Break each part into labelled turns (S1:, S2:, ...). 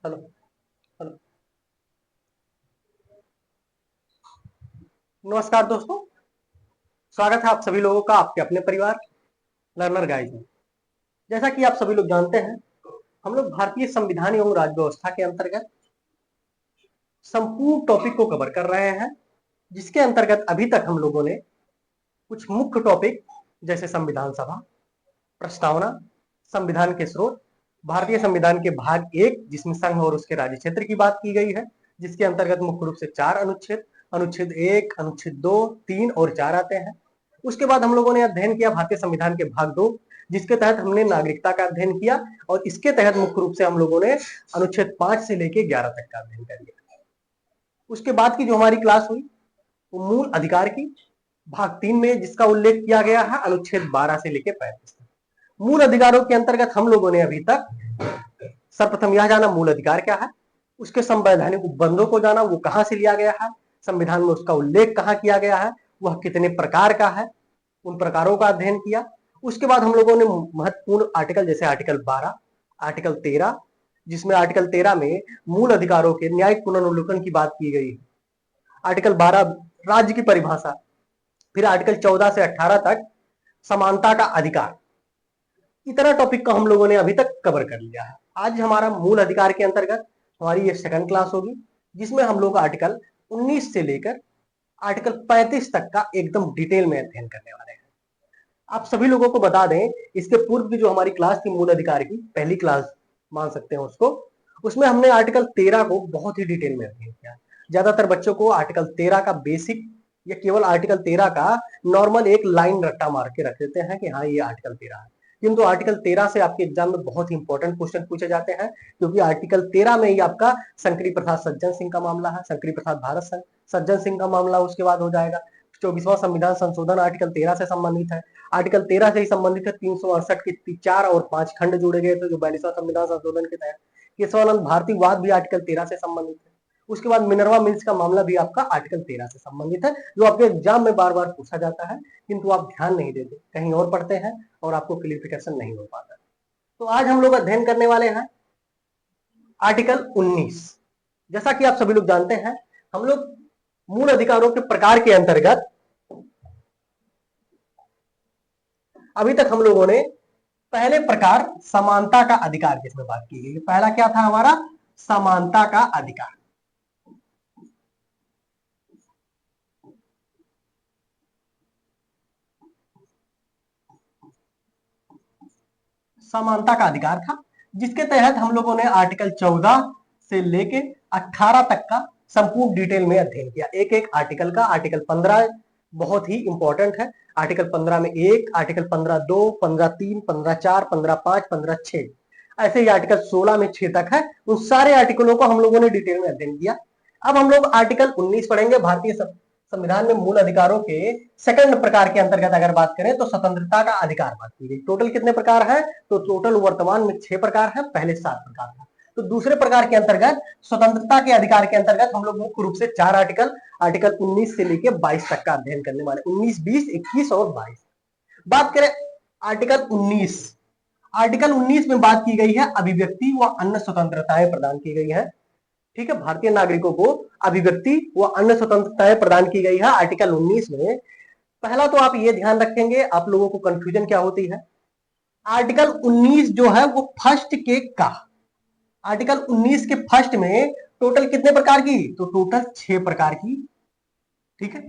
S1: Hello. Hello. नमस्कार दोस्तों, स्वागत है आप सभी लोगों का आपके अपने परिवार लर्नर गाइड में। जैसा कि आप सभी लोग जानते हैं, हम लोग भारतीय संविधान एवं राज्य व्यवस्था के अंतर्गत संपूर्ण टॉपिक को कवर कर रहे हैं, जिसके अंतर्गत अभी तक हम लोगों ने कुछ मुख्य टॉपिक जैसे संविधान सभा, प्रस्तावना, संविधान के स्रोत, भारतीय संविधान के भाग 1 जिसमें संघ और उसके राज्य क्षेत्र की बात की गई है, जिसके अंतर्गत मुख्य रूप से 4 अनुच्छेद, अनुच्छेद 1, अनुच्छेद 2, 3 और 4 आते हैं। उसके बाद हम लोगों ने अध्ययन किया भारतीय संविधान के भाग 2, जिसके तहत हमने नागरिकता का अध्ययन किया, और इसके तहत मुख्य रूप से हम लोगों ने अनुच्छेद 5 से लेकर 11 तक का अध्ययन कर लिया। उसके बाद की जो हमारी क्लास हुई वो मूल अधिकार की भाग 3 में, जिसका उल्लेख किया गया है अनुच्छेद 12 से लेकर 35 तक। मूल अधिकारों के अंतर्गत हम लोगों ने अभी तक सर्वप्रथम यह जाना मूल अधिकार क्या है, उसके संवैधानिक उपबंधों को जाना, वो कहां से लिया गया है, संविधान में उसका उल्लेख कहां किया गया है, वह कितने प्रकार का है, उन प्रकारों का अध्ययन किया। उसके बाद हम लोगों ने महत्वपूर्ण आर्टिकल जैसे आर्टिकल 12, आर्टिकल 13, जिसमें आर्टिकल 13 में मूल अधिकारों के न्यायिक पुनर्विलोकन की बात की गई है। आर्टिकल 12 राज्य की परिभाषा, फिर आर्टिकल 14 से 18 तक समानता का अधिकार, इतना टॉपिक को हम लोगों ने अभी तक कवर कर लिया है। आज हमारा मूल अधिकार के अंतर्गत हमारी ये सेकंड क्लास होगी, जिसमें हम लोग आर्टिकल 19 से लेकर आर्टिकल 35 तक का एकदम डिटेल में अध्ययन करने वाले हैं। आप सभी लोगों को बता दें, इसके पूर्व की जो हमारी क्लास थी मूल अधिकार की, पहली क्लास मान सकते हैं उसको, उसमें हमने आर्टिकल 13 को बहुत ही डिटेल में अध्ययन किया। ज्यादातर बच्चों को आर्टिकल 13 का बेसिक या केवल आर्टिकल 13 का नॉर्मल एक लाइन रट्टा मार के रख देते हैं कि हाँ ये आर्टिकल 13 है, किंतु आर्टिकल 13 से आपके एग्जाम में बहुत ही इंपॉर्टेंट क्वेश्चन पूछे जाते हैं, क्योंकि आर्टिकल 13 में ही आपका शंकरी प्रसाद सज्जन सिंह का मामला है, शंकरी प्रसाद भारत सज्जन सिंह का मामला उसके बाद हो जाएगा। 24वां संविधान संशोधन आर्टिकल 13 से संबंधित है। आर्टिकल 13 से ही संबंधित है 368 के 4 और 5 खंड जोड़े गए थे जो 42वां संविधान संशोधन के तहत। केशवानंद भारती वाद भी आर्टिकल 13 से संबंधित है। उसके बाद मिनर्वा मिल्स का मामला भी आपका आर्टिकल 13 से संबंधित है, जो आपके एग्जाम में बार बार पूछा जाता है, किंतु आप ध्यान नहीं देते, कहीं और पढ़ते हैं और आपको क्लियरिफिकेशन नहीं हो पाता। तो आज हम लोग अध्ययन करने वाले हैं आर्टिकल 19। जैसा कि आप सभी लोग जानते हैं, हम लोग मूल अधिकारों के प्रकार के अंतर्गत अभी तक हम लोगों ने पहले प्रकार समानता का अधिकार जिसमें बात की गई। पहला क्या था हमारा? समानता का अधिकार। समानता का अधिकार था, जिसके तहत हम लोगों ने आर्टिकल 14 से लेके 18 तक का संपूर्ण डिटेल में अध्ययन किया। एक एक आर्टिकल का। आर्टिकल 15 बहुत ही इंपॉर्टेंट है। आर्टिकल 15 में 1, आर्टिकल 15(2), 15(3), 15(4), 15(5), 15(6), ऐसे ही आर्टिकल 16 में 6 तक है। उन सारे आर्टिकलों को हम लोगों ने डिटेल में अध्ययन किया। अब हम लोग आर्टिकल 19 पढ़ेंगे। भारतीय संविधान में मूल अधिकारों के सेकंड प्रकार के अंतर्गत अगर बात करें तो स्वतंत्रता का अधिकार बात की गई। टोटल कितने प्रकार है? तो टोटल वर्तमान में 6 प्रकार है, पहले 7 प्रकार था। तो दूसरे प्रकार के अंतर्गत स्वतंत्रता के अधिकार के अंतर्गत हम लोग मुख्य रूप से 4 आर्टिकल 19 से लेकर 22 तक का अध्ययन करने वाले। 19, 20, 21 और 22। बात करें आर्टिकल 19। आर्टिकल 19 में बात की गई है अभिव्यक्ति व अन्य स्वतंत्रताएं प्रदान की गई है। ठीक है, भारतीय नागरिकों को अभिव्यक्ति व अन्य स्वतंत्रताएं प्रदान की गई है आर्टिकल 19 में। पहला तो आप ये ध्यान रखेंगे, आप लोगों को कंफ्यूजन क्या होती है। आर्टिकल 19 जो है वो फर्स्ट के का, आर्टिकल 19 के फर्स्ट में टोटल कितने प्रकार की? तो टोटल 6 प्रकार की, ठीक है,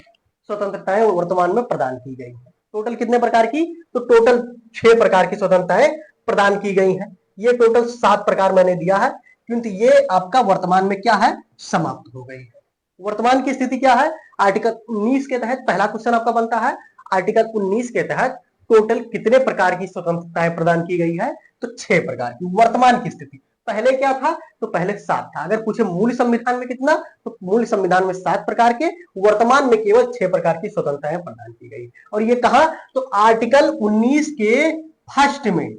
S1: स्वतंत्रताएं वर्तमान में प्रदान की गई है। टोटल कितने प्रकार की? तो टोटल 6 प्रकार की स्वतंत्रताएं प्रदान की गई हैं। ये टोटल 7 प्रकार मैंने दिया है, क्योंकि ये आपका वर्तमान में क्या है? समाप्त हो गई है। वर्तमान की स्थिति क्या है? आर्टिकल 19 के तहत पहला क्वेश्चन आपका बनता है, आर्टिकल 19 के तहत टोटल कितने प्रकार की स्वतंत्रताएं प्रदान की गई है? तो 6 प्रकार की। वर्तमान की स्थिति पहले क्या था? तो पहले 7 था। अगर पूछे मूल संविधान में कितना, तो मूल संविधान में 7 प्रकार के, वर्तमान में केवल 6 प्रकार की स्वतंत्रताएं प्रदान की गई। और ये कहा? तो आर्टिकल 19 के फर्स्ट में,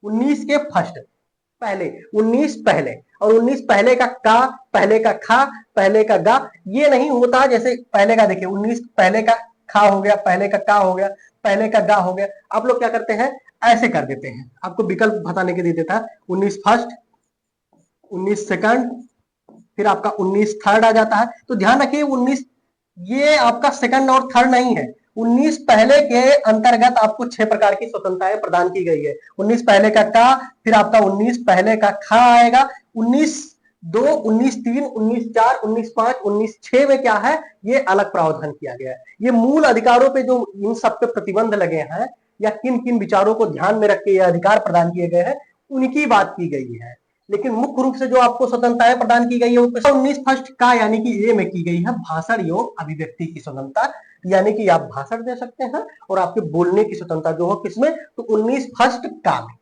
S1: 19 के फर्स्ट पहले, 19 पहले और 19 पहले का पहले का खा, पहले का गा, ये नहीं होता। जैसे पहले का देखिए, 19 पहले का खा हो गया, पहले का हो गया, पहले का गा हो गया। आप लोग क्या करते हैं? ऐसे कर देते हैं। आपको विकल्प बताने के लिए देता है 19 फर्स्ट, 19 सेकंड, फिर आपका 19 थर्ड आ जाता है। तो ध्यान रखिए 19 ये आपका सेकंड और थर्ड नहीं है। 19 पहले के अंतर्गत आपको 6 प्रकार की स्वतंत्रताएं प्रदान की गई है। 19 पहले का का, फिर आपका 19 पहले का खा आएगा, 19 2, 19 3, 19 4, 19 5, 19 6 में क्या है, ये अलग प्रावधान किया गया है। ये मूल अधिकारों पे जो इन सब पे प्रतिबंध लगे हैं या किन किन विचारों को ध्यान में रख के ये अधिकार प्रदान किए गए हैं, उनकी बात की गई है। लेकिन मुख्य रूप से जो आपको स्वतंत्रताएं प्रदान की गई है वो 19 फर्स्ट का यानी कि ए में की गई है, भाषण एवं अभिव्यक्ति की स्वतंत्रता, यानी कि आप भाषण दे सकते हैं और आपके बोलने की स्वतंत्रता जो है किसमें, तो 19 फर्स्ट का में।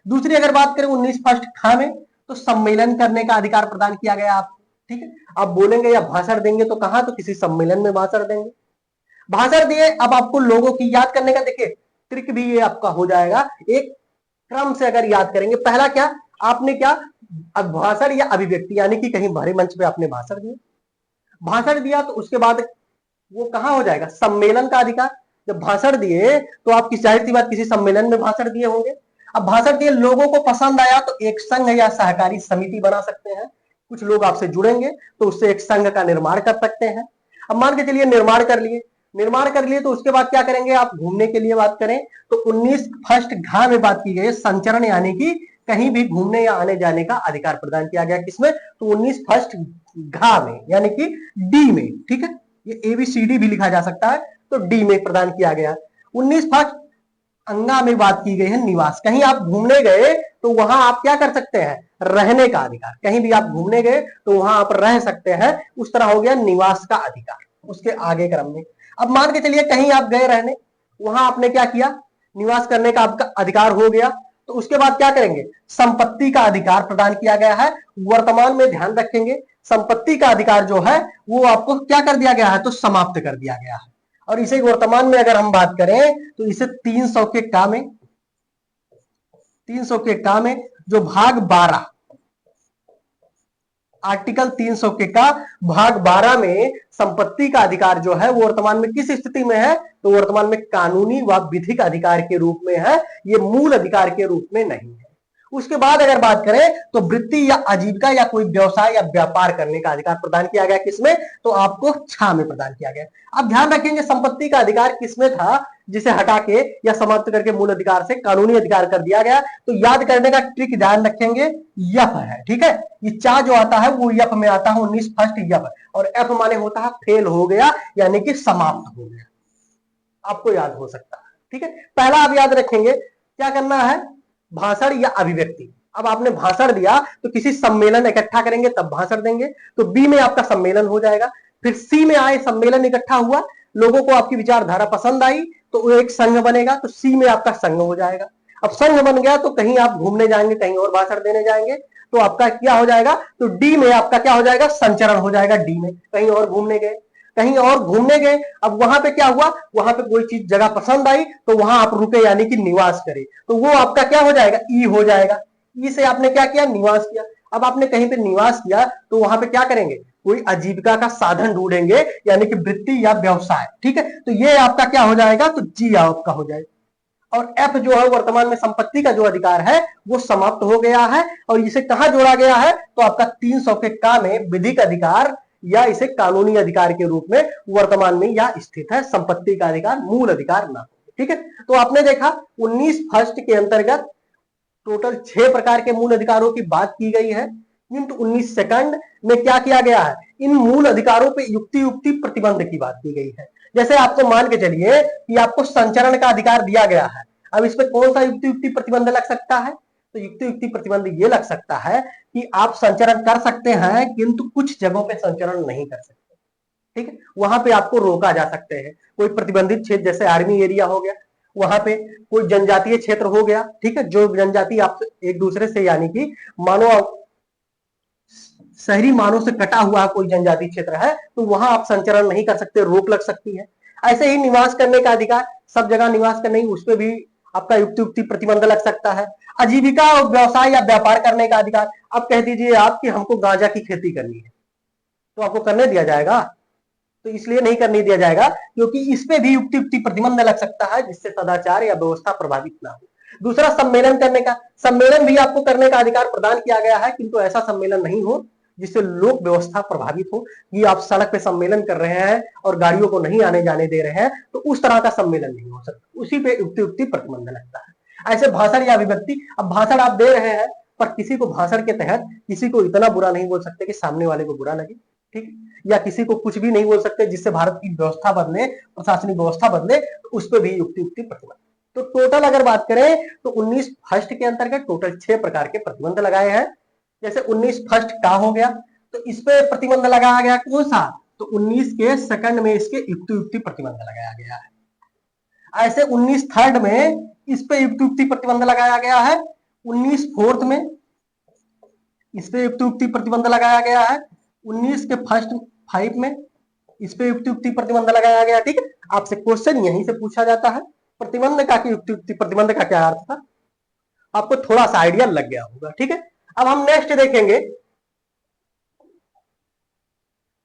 S1: दूसरी अगर बात करें 19 फर्स्ट खा में, तो सम्मेलन करने का अधिकार प्रदान किया गया आपको। ठीक है, आप बोलेंगे या भाषण देंगे तो कहां, तो किसी सम्मेलन में भाषण देंगे। भाषण दिए, अब आपको लोगों की याद करने का देखिए ट्रिक भी ये आपका हो जाएगा। एक क्रम से अगर याद करेंगे, पहला क्या आपने क्या, भाषण या अभिव्यक्ति यानी कि कहीं भरे मंच पे आपने भाषण दिया, भाषण दिया तो उसके बाद वो कहां हो जाएगा, सम्मेलन का अधिकार। जब भाषण दिए तो आप किसी जाहिर सी बात किसी सम्मेलन में भाषण दिए होंगे। अब भाषण दिए, लोगों को पसंद आया तो एक संघ या सहकारी समिति बना सकते हैं, कुछ लोग आपसे जुड़ेंगे तो उससे एक संघ का निर्माण कर सकते हैं। अब मान के चलिए निर्माण कर लिए, निर्माण कर लिए तो उसके बाद क्या करेंगे, आप घूमने के लिए बात करें तो 19 फर्स्ट घा में बात की गई है संचरण, यानी कि कहीं भी घूमने या आने जाने का अधिकार प्रदान किया गया, किसमें, तो 19 फर्स्ट घा में यानी कि डी में। ठीक है, ये एबीसीडी भी लिखा जा सकता है, तो डी में प्रदान किया गया। 19 फर्स्ट अंगा में बात की गई है निवास, कहीं आप घूमने गए तो वहां आप क्या कर सकते हैं, रहने का अधिकार, कहीं भी आप घूमने गए तो वहां आप रह सकते हैं, उस तरह हो गया निवास का अधिकार उसके आगे क्रम में। अब मान के चलिए कहीं आप गए रहने, वहां आपने क्या किया, निवास करने का आपका अधिकार हो गया, तो उसके बाद क्या करेंगे, संपत्ति का अधिकार प्रदान किया गया है। वर्तमान में ध्यान रखेंगे संपत्ति का अधिकार जो है वो आपको क्या कर दिया गया है, तो समाप्त कर दिया गया है। और इसे वर्तमान में अगर हम बात करें तो इसे 300 के का में, 300 के का में जो भाग 12, आर्टिकल 300 के का भाग 12 में संपत्ति का अधिकार जो है वो वर्तमान में किस स्थिति में है, तो वर्तमान में कानूनी व विधिक अधिकार के रूप में है, ये मूल अधिकार के रूप में नहीं है। उसके बाद अगर बात करें तो वृत्ति या आजीविका या कोई व्यवसाय या व्यापार करने का अधिकार प्रदान किया गया, किसमें, तो आपको छा में प्रदान किया गया। अब ध्यान रखेंगे संपत्ति का अधिकार किसमें था, जिसे हटा के या समाप्त करके मूल अधिकार से कानूनी अधिकार कर दिया गया। तो याद करने का ट्रिक ध्यान रखेंगे, यफ है। ठीक है, ये चा जो आता है वो यफ में आता है, 19 फर्स्ट यफ, और एफ माने होता है फेल हो गया यानी कि समाप्त हो गया, आपको याद हो सकता है। ठीक है, पहला आप याद रखेंगे क्या करना है, भाषण या अभिव्यक्ति। अब आपने भाषण दिया तो किसी सम्मेलन इकट्ठा करेंगे तब भाषण देंगे, तो बी में आपका सम्मेलन हो जाएगा। फिर सी में आए सम्मेलन इकट्ठा हुआ, लोगों को आपकी विचारधारा पसंद आई तो वो एक संघ बनेगा, तो सी में आपका संघ हो जाएगा। अब संघ बन गया तो कहीं आप घूमने जाएंगे, कहीं और भाषण देने जाएंगे, तो आपका क्या हो जाएगा, तो डी में आपका क्या हो जाएगा, संचरण हो जाएगा। डी में कहीं और घूमने गए, कहीं और घूमने गए, अब वहां पे क्या हुआ, वहां पे कोई चीज जगह पसंद आई तो वहां आप रुके यानी कि निवास करे, तो वो आपका क्या हो जाएगा, ई हो जाएगा। ई से आपने क्या किया, निवास किया। अब आपने कहीं पे निवास किया तो वहां पे क्या करेंगे, कोई आजीविका का साधन ढूंढेंगे यानी कि वृत्ति या व्यवसाय। ठीक है, तो ये आपका क्या हो जाएगा, तो जी आपका हो जाएगा। और एफ जो है वर्तमान में संपत्ति का जो अधिकार है वो समाप्त हो गया है, और इसे कहां जोड़ा गया है, तो आपका 300 के का में विधिक अधिकार या इसे कानूनी अधिकार के रूप में वर्तमान में यह स्थित है, संपत्ति का अधिकार मूल अधिकार ना। ठीक है, तो आपने देखा 19 फर्स्ट के अंतर्गत टोटल 6 प्रकार के मूल अधिकारों की बात की गई है, किंतु 19 सेकंड में क्या किया गया है, इन मूल अधिकारों पे युक्ति युक्ति प्रतिबंध की बात की गई है। जैसे आपको मान के चलिए कि आपको संचरण का अधिकार दिया गया है, अब इस पे कौन सा युक्ति युक्ति प्रतिबंध लग सकता है, तो युक्ति युक्ति प्रतिबंध ये लग सकता है कि आप संचरण कर सकते हैं किंतु कुछ जगहों पे संचरण नहीं कर सकते। ठीक है, वहां पे आपको रोका जा सकते हैं, कोई प्रतिबंधित क्षेत्र जैसे आर्मी एरिया हो गया, वहां पे कोई जनजातीय क्षेत्र हो गया। ठीक है, जो जनजाति आप एक दूसरे से यानी कि मानो शहरी मानव से कटा हुआ कोई जनजाति क्षेत्र है तो वहां आप संचरण नहीं कर सकते, रोक लग सकती है। ऐसे ही निवास करने का अधिकार, सब जगह निवास करने, उस पर भी आपका युक्ति युक्ति प्रतिबंध लग सकता है। आजीविका और व्यवसाय या व्यापार करने का अधिकार, अब कह दीजिए आप कि हमको गांजा की खेती करनी है तो आपको करने दिया जाएगा, तो इसलिए नहीं करने दिया जाएगा क्योंकि इस पे भी युक्ति युक्ति प्रतिबंध लग सकता है जिससे सदाचार या व्यवस्था प्रभावित ना हो। दूसरा सम्मेलन करने का, सम्मेलन भी आपको करने का अधिकार प्रदान किया गया है, किंतु ऐसा सम्मेलन नहीं हो जिससे लोक व्यवस्था प्रभावित हो कि आप सड़क पे सम्मेलन कर रहे हैं और गाड़ियों को नहीं आने जाने दे रहे हैं, तो उस तरह का सम्मेलन नहीं हो सकता, उसी पे युक्ति प्रतिबंध लगता है। ऐसे भाषण या अभिव्यक्ति, अब भाषण आप दे रहे हैं पर किसी को भाषण के तहत किसी को इतना बुरा नहीं बोल सकते कि सामने वाले को बुरा लगे, ठीक, या किसी को कुछ भी नहीं बोल सकते जिससे भारत की व्यवस्था बदले, प्रशासनिक व्यवस्था बदले, तो उस पर भी युक्ति प्रतिबंध। तो टोटल अगर बात करें तो 19 फर्स्ट के अंतर्गत टोटल 6 प्रकार के प्रतिबंध लगाए हैं। जैसे 19 फर्स्ट का हो गया तो इस पे प्रतिबंध लगाया गया कौन सा, तो 19 के सेकंड में इसके युक्ति प्रतिबंध लगाया गया है। ऐसे 19 थर्ड में इस पे युक्ति प्रतिबंध लगाया गया है। 19 फोर्थ में इस पे युक्ति प्रतिबंध लगाया गया है। 19 के फर्स्ट 5 में इस पे युक्ति प्रतिबंध लगाया गया। ठीक है, आपसे क्वेश्चन यहीं से पूछा जाता है प्रतिबंध का कि युक्ति प्रतिबंध का क्या अर्थ था, आपको थोड़ा सा आइडिया लग गया होगा। ठीक है, अब हम नेक्स्ट देखेंगे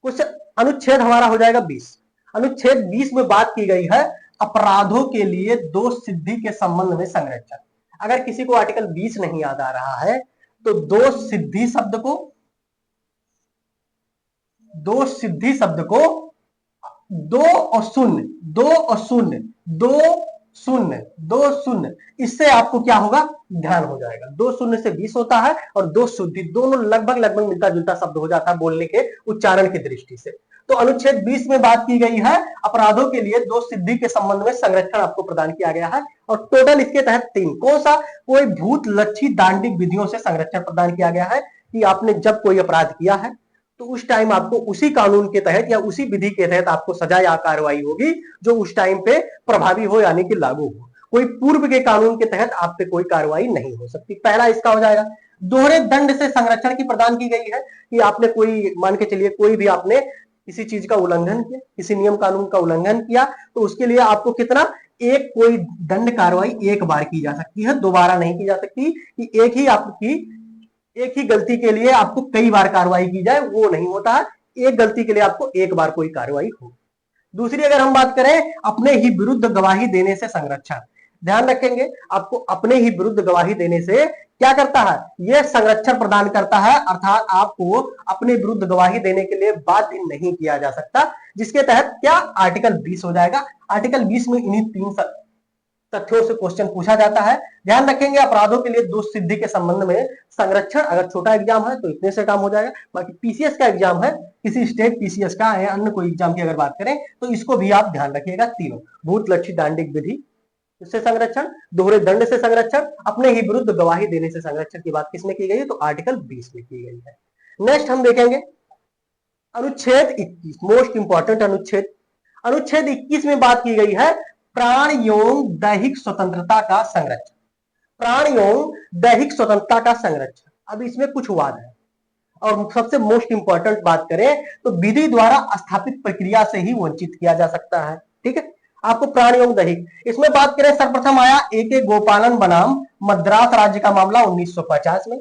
S1: कुछ अनुच्छेद हमारा हो जाएगा 20। अनुच्छेद 20 में बात की गई है अपराधों के लिए दोष सिद्धि के संबंध में संरक्षण। अगर किसी को आर्टिकल 20 नहीं याद आ रहा है तो दोष सिद्धि शब्द को दो और शून्य इससे आपको क्या होगा, ध्यान हो जाएगा। 2 शून्य से 20 होता है और 2 शुद्धि, दोनों लगभग मिलता जुलता शब्द हो जाता है बोलने के उच्चारण की दृष्टि से। तो अनुच्छेद 20 में बात की गई है अपराधों के लिए दोष सिद्धि के संबंध में संरक्षण आपको प्रदान किया गया है और टोटल इसके तहत 3, कौन सा, कोई भूत लक्षी दांडिक विधियों से संरक्षण प्रदान किया गया है कि आपने जब कोई अपराध किया है तो उस टाइम आपको उसी कानून के तहत या उसी विधि के तहत आपको सजा या कार्रवाई होगी जो उस टाइम पे प्रभावी हो यानी कि लागू हो। कोई पूर्व के कानून के तहत आप पे कोई कार्रवाई नहीं हो सकती। पहला इसका हो जाएगा। दोहरे दंड से संरक्षण की प्रदान की गई है कि आपने कोई, मान के चलिए कोई भी आपने किसी चीज का उल्लंघन किया, किसी नियम कानून का उल्लंघन किया, तो उसके लिए आपको कितना, एक कोई दंड कार्रवाई एक बार की जा सकती है, दोबारा नहीं की जा सकती कि एक ही गलती के लिए आपको कई बार कार्रवाई की जाए, वो नहीं होता है। एक गलती के लिए आपको एक बार कोई कार्रवाई हो। दूसरी अगर हम बात करें अपने ही विरुद्ध गवाही देने से संरक्षण, ध्यान रखेंगे आपको अपने ही विरुद्ध गवाही देने से क्या करता है, यह संरक्षण प्रदान करता है, अर्थात आपको अपने विरुद्ध गवाही देने के लिए बाध्य नहीं किया जा सकता, जिसके तहत क्या आर्टिकल 20 हो जाएगा। आर्टिकल 20 में इन्हीं 3 तथ्यों से क्वेश्चन पूछा जाता है। ध्यान रखेंगे अपराधों के लिए दोष सिद्धि के संबंध में संरक्षण, अगर छोटा एग्जाम है तो इतने से काम हो जाएगा। बाकी पीसीएस का एग्जाम है, किसी स्टेट पीसीएस का है, अन्य कोई एग्जाम की अगर बात करें तो इसको भी आप ध्यान रखिएगा। तीनों, भूत लक्षी दांडिक विधि से संरक्षण, दोहरे दंड से संरक्षण, अपने ही विरुद्ध गवाही देने से संरक्षण की बात किसमें की गई है, तो आर्टिकल 20 में की गई है। नेक्स्ट हम देखेंगे अनुच्छेद 21, मोस्ट इंपॉर्टेंट अनुच्छेद। अनुच्छेद 21 में बात की गई है प्राण एवं दैहिक स्वतंत्रता का संरक्षण। प्राण एवं दैहिक स्वतंत्रता का संरक्षण, अब इसमें कुछ वाद है और सबसे मोस्ट इंपॉर्टेंट बात करें तो विधि द्वारा स्थापित प्रक्रिया से ही वंचित किया जा सकता है। ठीक है, आपको प्राण एवं दैहिक, इसमें बात करें सर्वप्रथम आया ए गोपालन बनाम मद्रास राज्य का मामला 1950 में,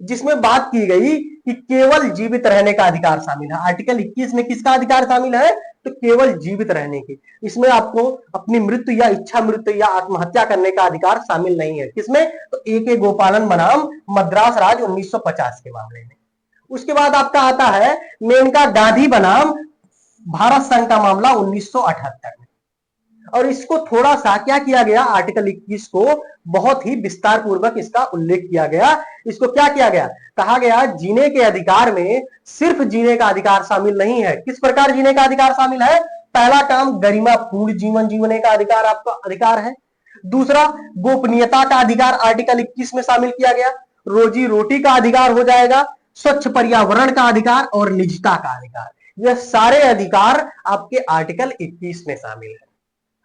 S1: जिसमें बात की गई कि केवल जीवित रहने का अधिकार शामिल है। आर्टिकल 21 में किसका अधिकार शामिल है, तो केवल जीवित रहने की। इसमें आपको अपनी मृत्यु या इच्छा मृत्यु या आत्महत्या करने का अधिकार शामिल नहीं है। किसमें, तो ए गोपालन बनाम मद्रास राज्य 1950 के मामले में। उसके बाद आपका आता है मेनका गांधी बनाम भारत संघ का मामला 1978 में, और इसको थोड़ा सा क्या किया गया, आर्टिकल 21 को बहुत ही विस्तार पूर्वक इसका उल्लेख किया गया। इसको क्या किया गया, कहा गया जीने के अधिकार में सिर्फ जीने का अधिकार शामिल नहीं है। किस प्रकार जीने का अधिकार शामिल है, पहला काम गरिमापूर्ण जीवन जीने का अधिकार आपका अधिकार है। दूसरा गोपनीयता का अधिकार आर्टिकल 21 में शामिल किया गया। रोजी रोटी का अधिकार हो जाएगा, स्वच्छ पर्यावरण का अधिकार और निजता का अधिकार, यह सारे अधिकार आपके आर्टिकल 21 में शामिल है।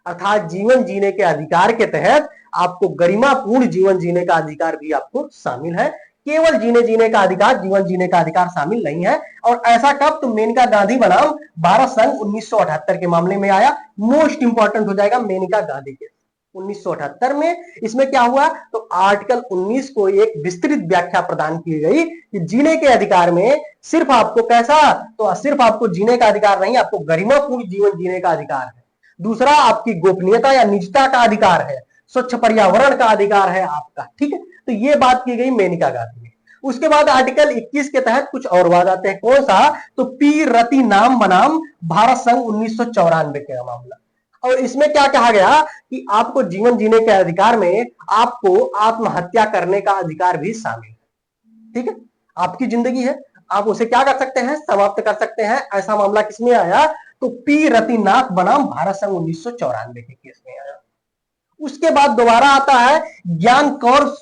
S1: अर्थात जीवन जीने के अधिकार के तहत आपको गरिमापूर्ण जीवन जीने का अधिकार भी आपको शामिल है। केवल जीने का अधिकार, जीवन जीने का अधिकार शामिल नहीं है। और ऐसा कब, तो मेनका गांधी बनाम भारत संघ 1978 के मामले में आया। मोस्ट इंपॉर्टेंट हो जाएगा मेनका गांधी के 1978 में। इसमें क्या हुआ, तो आर्टिकल 19 को एक विस्तृत व्याख्या प्रदान की गई कि जीने के अधिकार में सिर्फ आपको कैसा, तो सिर्फ आपको जीने का अधिकार नहीं, आपको गरिमापूर्ण जीवन जीने का अधिकार है। दूसरा आपकी गोपनीयता या निजता का अधिकार है। स्वच्छ पर्यावरण का अधिकार है आपका, ठीक है। तो ये बात की गई मेनका गांधी ने। उसके बाद आर्टिकल 21 के तहत कुछ और वाद आते हैं, कौन सा, तो पी रति नाम बनाम भारत संघ 1994 का मामला। और इसमें क्या कहा गया कि आपको जीवन जीने के अधिकार में आपको आत्महत्या करने का अधिकार भी शामिल है, ठीक है। आपकी जिंदगी है, आप उसे क्या कर सकते हैं, समाप्त कर सकते हैं। ऐसा मामला किसमें आया, तो पी रतिनाथ बनाम भारत संघ 1994 के केस में आया। उसके बाद दोबारा आता है ज्ञान कौर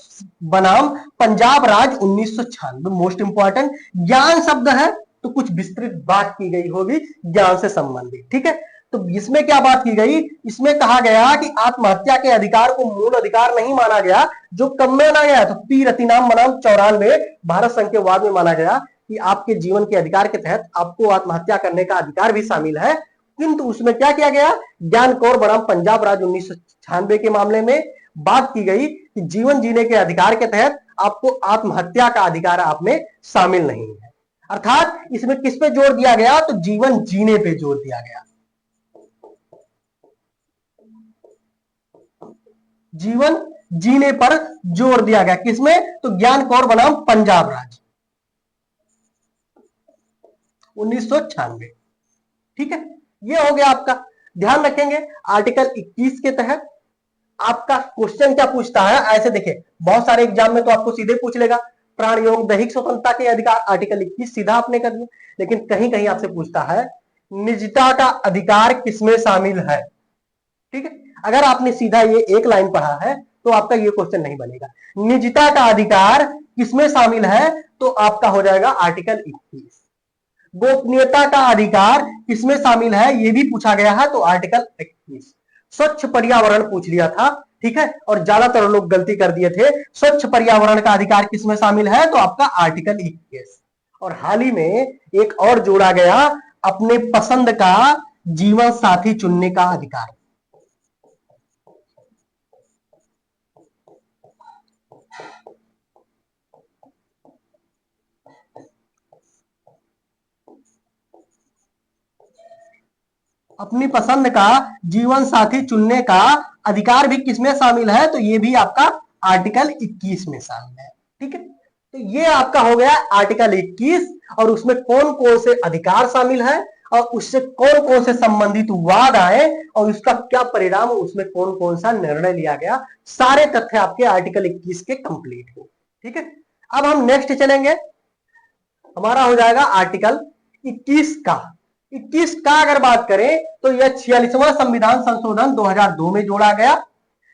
S1: बनाम पंजाब राज 1996। मोस्ट इंपॉर्टेंट, ज्ञान शब्द है तो कुछ विस्तृत बात की गई होगी ज्ञान से संबंधित, ठीक है। तो इसमें क्या बात की गई, इसमें कहा गया कि आत्महत्या के अधिकार को मूल अधिकार नहीं माना गया, जो कब में माना गया, तो पी रतिनाम बनाम 94 भारत संघ के वाद में माना गया कि आपके जीवन के अधिकार के तहत आपको आत्महत्या करने का अधिकार भी शामिल है। किंतु उसमें क्या किया गया, ज्ञान कौर बनाम पंजाब राज 1996 के मामले में बात की गई कि जीवन जीने के अधिकार के तहत आपको आत्महत्या का अधिकार आप में शामिल नहीं है। अर्थात इसमें किस पे जोर दिया गया, तो जीवन जीने पे जोर दिया गया। जीवन जीने पर जोर दिया गया, किसमें, तो ज्ञान कौर बनाम पंजाब राज 1996, ठीक है। ये हो गया आपका। ध्यान रखेंगे आर्टिकल 21 के तहत आपका क्वेश्चन क्या पूछता है। ऐसे देखिए बहुत सारे एग्जाम में तो आपको सीधे पूछ लेगा प्राण एवं दैहिक स्वतंत्रता के अधिकार, आर्टिकल 21 सीधा आपने कर दिया। लेकिन कहीं कहीं आपसे पूछता है निजता का अधिकार किसमें शामिल है, ठीक है। अगर आपने सीधा ये एक लाइन पढ़ा है तो आपका ये क्वेश्चन नहीं बनेगा। निजता का अधिकार किसमें शामिल है, तो आपका हो जाएगा आर्टिकल 21। गोपनीयता का अधिकार किसमें शामिल है, ये भी पूछा गया है, तो आर्टिकल 21। स्वच्छ पर्यावरण पूछ लिया था, ठीक है। और ज्यादातर लोग गलती कर दिए थे, स्वच्छ पर्यावरण का अधिकार किसमें शामिल है, तो आपका आर्टिकल 21। और हाल ही में एक और जोड़ा गया, अपने पसंद का जीवन साथी चुनने का अधिकार। अपनी पसंद का जीवन साथी चुनने का अधिकार भी किसमें शामिल है, तो ये भी आपका आर्टिकल 21 में शामिल है, ठीक है। तो ये आपका हो गया आर्टिकल 21 और उसमें कौन कौन से अधिकार शामिल है और उससे कौन कौन से संबंधित वाद आए और उसका क्या परिणाम, उसमें कौन कौन सा निर्णय लिया गया, सारे तथ्य आपके आर्टिकल 21 के कंप्लीट हो, ठीक है। अब हम नेक्स्ट चलेंगे, हमारा हो जाएगा आर्टिकल 21 का। 21 का अगर बात करें तो यह 46वां संविधान संशोधन 2002 में जोड़ा गया।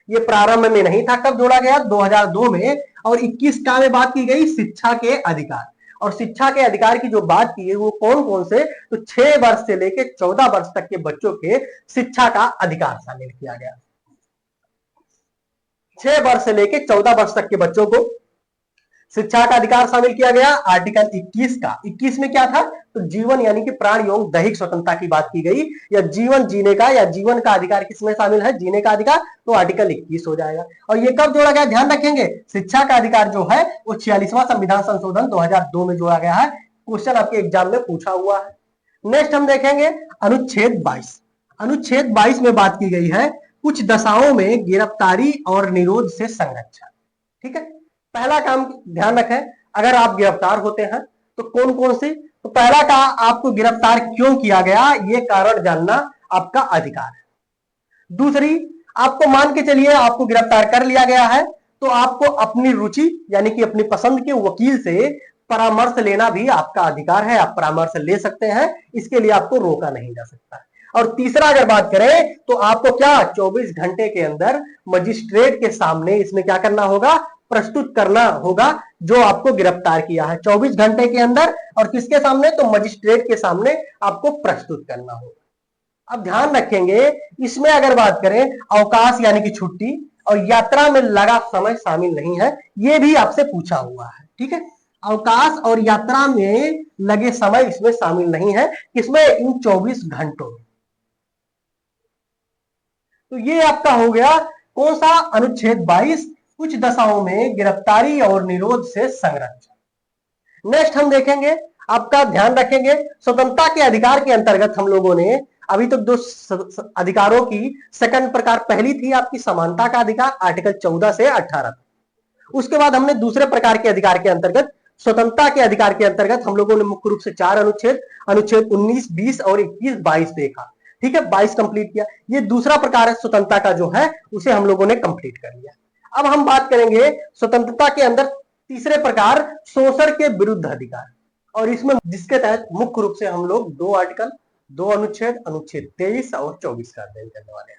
S1: ये प्रारंभ में नहीं था, कब जोड़ा गया, 2002 में। और 21 का में बात की गई शिक्षा के अधिकार, और शिक्षा के अधिकार की जो बात की है वो कौन कौन से, तो 6 वर्ष से लेकर 14 वर्ष तक के बच्चों के शिक्षा का अधिकार शामिल किया गया। 6 वर्ष से लेकर 14 वर्ष तक के बच्चों को शिक्षा का अधिकार शामिल किया गया आर्टिकल 21 का। 21 में क्या था, तो जीवन यानी कि प्राण एवं दैहिक स्वतंत्रता की बात की गई, या जीवन जीने का या जीवन का अधिकार किसमें शामिल है, जीने का अधिकार, तो आर्टिकल 21 हो जाएगा। और ये कब जोड़ा गया, ध्यान रखेंगे शिक्षा का अधिकार जो है वो 46वां संविधान संशोधन 2002 में जोड़ा गया है। क्वेश्चन आपके एग्जाम में पूछा हुआ है। नेक्स्ट हम देखेंगे अनुच्छेद 22। अनुच्छेद 22 में बात की गई है कुछ दशाओं में गिरफ्तारी और निरोध से संरक्षण, ठीक है। पहला काम ध्यान रखें, अगर आप गिरफ्तार होते हैं तो कौन कौन से, तो पहला का आपको गिरफ्तार क्यों किया गया, ये कारण जानना आपका अधिकार है। दूसरी, आपको मान के चलिए आपको गिरफ्तार कर लिया गया है तो आपको अपनी रुचि यानी कि अपनी पसंद के वकील से परामर्श लेना भी आपका अधिकार है, आप परामर्श ले सकते हैं, इसके लिए आपको रोका नहीं जा सकता। और तीसरा अगर बात करें तो आपको क्या 24 घंटे के अंदर मजिस्ट्रेट के सामने इसमें क्या करना होगा, प्रस्तुत करना होगा जो आपको गिरफ्तार किया है 24 घंटे के अंदर, और किसके सामने, तो मजिस्ट्रेट के सामने आपको प्रस्तुत करना होगा। अब ध्यान रखेंगे इसमें अगर बात करें अवकाश यानी कि छुट्टी और यात्रा में लगा समय शामिल नहीं है, यह भी आपसे पूछा हुआ है, ठीक है। अवकाश और यात्रा में लगे समय इसमें शामिल नहीं है, किसमें, इन 24 घंटों में। तो ये आपका हो गया कौन सा, अनुच्छेद 22, कुछ दशाओं में गिरफ्तारी और निरोध से संरक्षण। नेक्स्ट हम देखेंगे, आपका ध्यान रखेंगे स्वतंत्रता के अधिकार के अंतर्गत हम लोगों ने अभी तक दो अधिकारों की सेकंड प्रकार पहली थी आपकी समानता का अधिकार, आर्टिकल 14 से 18 तक। उसके बाद हमने दूसरे प्रकार के अधिकार के अंतर्गत स्वतंत्रता के अधिकार के अंतर्गत हम लोगों ने मुख्य रूप से 4 अनुच्छेद, अनुच्छेद 19, 20 और 21, 22 देखा। ठीक है, 22 कंप्लीट किया। ये दूसरा प्रकार है स्वतंत्रता का जो है, उसे हम लोगों ने कंप्लीट कर लिया। अब हम बात करेंगे स्वतंत्रता के अंदर तीसरे प्रकार शोषण के विरुद्ध अधिकार, और इसमें जिसके तहत मुख्य रूप से हम लोग 2 आर्टिकल, 2 अनुच्छेद, अनुच्छेद 23 और 24 का अध्ययन करने वाले हैं।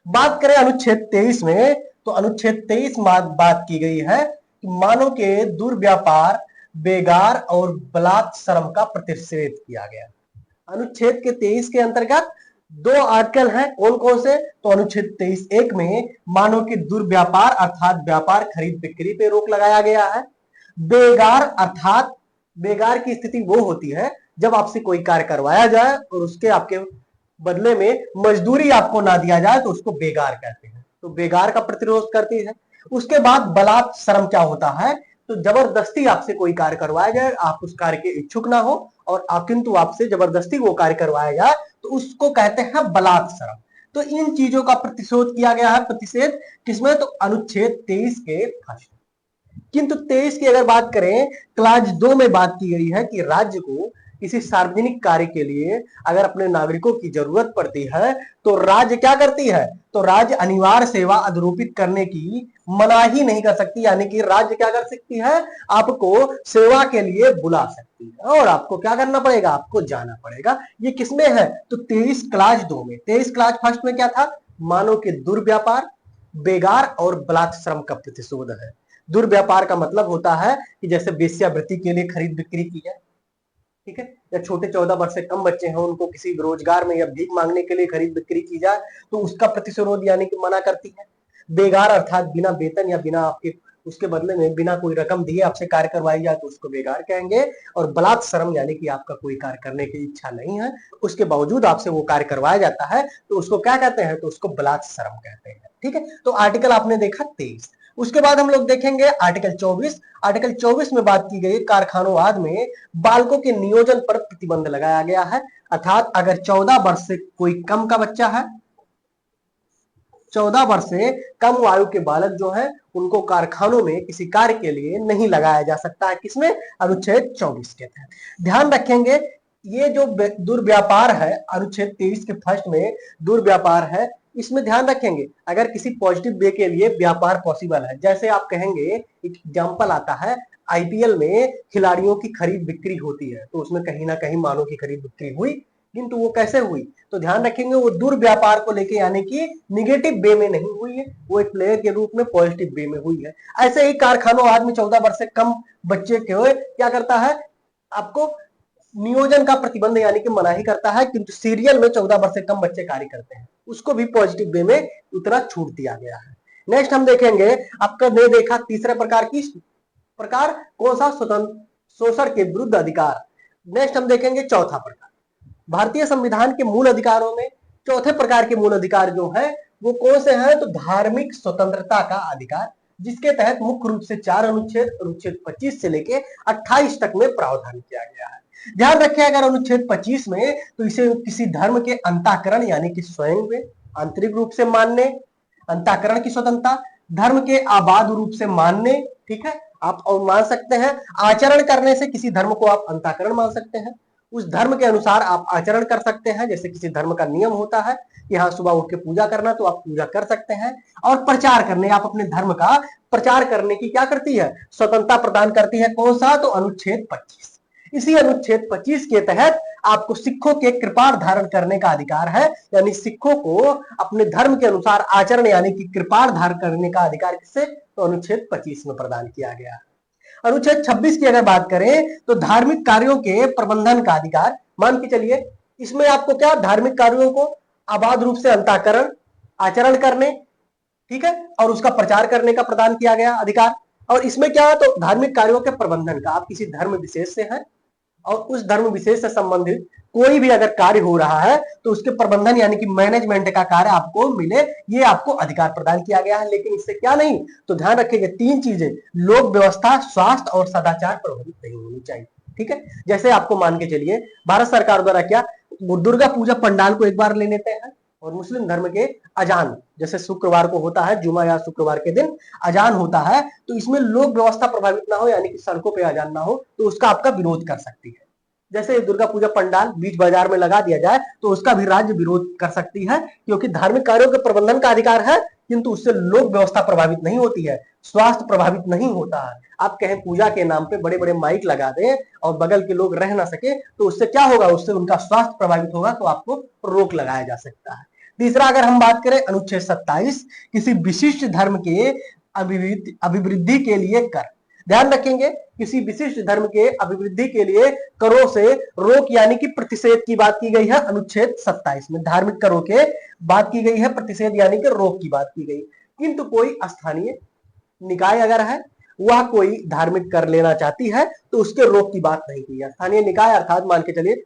S1: बात करें अनुच्छेद 23 में, तो अनुच्छेद 23 में बात की गई है कि मानव के दुर्व्यापार, बेगार और बलात् श्रम का प्रतिषेध किया गया। अनुच्छेद के 23 के अंतर्गत 2 आर्टिकल हैं, कौन कौन से? तो अनुच्छेद 23(1) में मानव के दुर्व्यापार अर्थात व्यापार खरीद बिक्री पे रोक लगाया गया है। बेगार अर्थात बेगार की स्थिति वो होती है जब आपसे कोई कार्य करवाया जाए और उसके आपके बदले में मजदूरी आपको ना दिया जाए, तो उसको बेगार कहते हैं। तो बेगार का प्रतिरोध करती है। उसके बाद बलात् श्रम क्या होता है? तो जबरदस्ती आपसे कोई कार्य करवाया जाए, आप उस कार्य के इच्छुक ना हो और किंतु आपसे जबरदस्ती वो कार्य करवाया जाए, तो उसको कहते हैं बलात् श्रम। तो इन चीजों का प्रतिशोध किया गया है, प्रतिषेध किसमें? तो अनुच्छेद 23 के फर्स्ट। किंतु 23 की अगर बात करें, क्लास 2 में बात की गई है कि राज्य को किसी सार्वजनिक कार्य के लिए अगर अपने नागरिकों की जरूरत पड़ती है, तो राज्य क्या करती है? तो राज्य अनिवार्य सेवा अधिरोपित करने की मनाही नहीं कर सकती, यानी कि राज्य क्या कर सकती है? आपको सेवा के लिए बुला सकती है और आपको क्या करना पड़ेगा? आपको जाना पड़ेगा। ये किसमें है? तो 23 क्लास 2 में। 23 क्लास फर्स्ट में क्या था? मानव के दुर्व्यापार, बेगार और बलात् श्रम का प्रतिशोध है। दुर्व्यापार का मतलब होता है कि जैसे वेश्यावृत्ति के लिए खरीद बिक्री की जाए, ठीक है, या छोटे 14 वर्ष से कम बच्चे हैं उनको किसी रोजगार में या भीख मांगने के लिए खरीद बिक्री की जाए, तो उसका प्रतिशोध यानी कि मना करती है। बेगार अर्थात बिना वेतन या बिना आपके उसके बदले में बिना कोई रकम दिए आपसे कार्य करवाई जाए, तो उसको बेगार कहेंगे। और बलात् श्रम यानी कि आपका कोई कार्य करने की इच्छा नहीं है, उसके बावजूद आपसे वो कार्य करवाया जाता है, तो उसको क्या कहते हैं? तो उसको बलात् श्रम कहते हैं। ठीक है, तो आर्टिकल आपने देखा 23। उसके बाद हम लोग देखेंगे आर्टिकल 24। आर्टिकल 24 में बात की गई कारखानों आदि में बालकों के नियोजन पर प्रतिबंध लगाया गया है, अर्थात अगर 14 वर्ष से कोई कम का बच्चा है, 14 वर्ष से कम आयु के बालक जो है, उनको कारखानों में किसी कार्य के लिए नहीं लगाया जा सकता है। किसमें? अनुच्छेद 24 के तहत। ध्यान रखेंगे, ये जो दुर्व्यापार है, अनुच्छेद 23 के फर्स्ट में दुर्व्यापार है, इसमें ध्यान रखेंगे अगर किसी पॉजिटिव वे के लिए व्यापार पॉसिबल है, जैसे आप कहेंगे, एक एग्जांपल आता है, आईपीएल में खिलाड़ियों की खरीद बिक्री होती है, तो उसमें कहीं ना कहीं मानव की खरीद बिक्री हुई, किंतु वो कैसे हुई? तो ध्यान रखेंगे वो दुर्व्यापार को लेके, यानी कि निगेटिव वे में नहीं हुई है, वो एक प्लेयर के रूप में पॉजिटिव वे में हुई है। ऐसे ही कारखानों आदमी 14 वर्ष से कम बच्चे के क्या करता है? आपको नियोजन का प्रतिबंध यानी कि मनाही करता है, किंतु सीरियल में 14 वर्ष से कम बच्चे कार्य करते हैं, उसको भी पॉजिटिव वे में उतना छूट दिया गया है। नेक्स्ट हम देखेंगे, आपका ने देखा तीसरे प्रकार की प्रकार कौन सा? स्वतंत्र शोषण के विरुद्ध अधिकार। नेक्स्ट हम देखेंगे चौथा प्रकार। भारतीय संविधान के मूल अधिकारों में चौथे प्रकार के मूल अधिकार जो है वो कौन से हैं? तो धार्मिक स्वतंत्रता का अधिकार, जिसके तहत मुख्य रूप से 4 अनुच्छेद, अनुच्छेद 25 से लेके 28 तक में प्रावधान किया गया है। ध्यान रखें, अगर अनुच्छेद 25 में, तो इसे किसी धर्म के अंतःकरण यानी कि स्वयं में आंतरिक रूप से मानने, अंतःकरण की स्वतंत्रता, धर्म के आबाद रूप से मानने, ठीक है, आप और मान सकते हैं, आचरण करने से किसी धर्म को आप अंतःकरण मान सकते हैं, उस धर्म के अनुसार आप आचरण कर सकते हैं, जैसे किसी धर्म का नियम होता है कि हाँ सुबह उठ के पूजा करना, तो आप पूजा कर सकते हैं। और प्रचार करने, आप अपने धर्म का प्रचार करने की क्या करती है? स्वतंत्रता प्रदान करती है। कौन सा? तो अनुच्छेद 25। इसी अनुच्छेद 25 के तहत आपको सिखों के कृपाण धारण करने का अधिकार है, यानी सिखों को अपने धर्म के अनुसार आचरण यानी कि कृपाण धारण करने का अधिकार किससे? तो अनुच्छेद 25 में प्रदान किया गया है। अनुच्छेद 26 की अगर बात करें, तो धार्मिक कार्यों के प्रबंधन का अधिकार। मान के चलिए, इसमें आपको क्या? धार्मिक कार्यों को अबाध रूप से अंतःकरण, आचरण करने, ठीक है, और उसका प्रचार करने का प्रदान किया गया अधिकार। और इसमें क्या है? तो धार्मिक कार्यों के प्रबंधन का, आप किसी धर्म विशेष से हैं और उस धर्म विशेष से संबंधित कोई भी अगर कार्य हो रहा है, तो उसके प्रबंधन यानी कि मैनेजमेंट का कार्य आपको मिले, ये आपको अधिकार प्रदान किया गया है। लेकिन इससे क्या नहीं? तो ध्यान रखिएगा 3 चीजें, लोक व्यवस्था, स्वास्थ्य और सदाचार प्रभावित नहीं होनी चाहिए। ठीक है, जैसे आपको मान के चलिए, भारत सरकार द्वारा क्या दुर्गा पूजा पंडाल को एक बार ले लेते हैं, और मुस्लिम धर्म के अजान, जैसे शुक्रवार को होता है जुमा या शुक्रवार के दिन अजान होता है, तो इसमें लोक व्यवस्था प्रभावित ना हो, यानी कि सड़कों पे अजान ना हो, तो उसका आपका विरोध कर सकती है। जैसे दुर्गा पूजा पंडाल बीच बाजार में लगा दिया जाए तो उसका भी राज्य विरोध कर सकती है, क्योंकि धार्मिक कार्यों के प्रबंधन का अधिकार है, किंतु उससे लोक व्यवस्था प्रभावित नहीं होती है, स्वास्थ्य प्रभावित नहीं होता है। आप कहें पूजा के नाम पे बड़े बड़े माइक लगा दें और बगल के लोग रह ना सके, तो उससे क्या होगा, उससे उनका स्वास्थ्य प्रभावित होगा, तो आपको रोक लगाया जा सकता है। तीसरा, अगर हम बात करें अनुच्छेद 27, किसी विशिष्ट धर्म के अभिवृद्धि के लिए कर। ध्यान रखेंगे, किसी विशिष्ट धर्म के अभिवृद्धि के लिए करों से रोक यानी कि प्रतिषेध की बात की गई है अनुच्छेद 27 में। धार्मिक करों के बात की गई है, प्रतिषेध यानी कि रोक की बात की गई। किंतु कोई स्थानीय निकाय अगर है, वह कोई धार्मिक कर लेना चाहती है, तो उसके रोक की बात नहीं की है। स्थानीय निकाय अर्थात मान के चलिए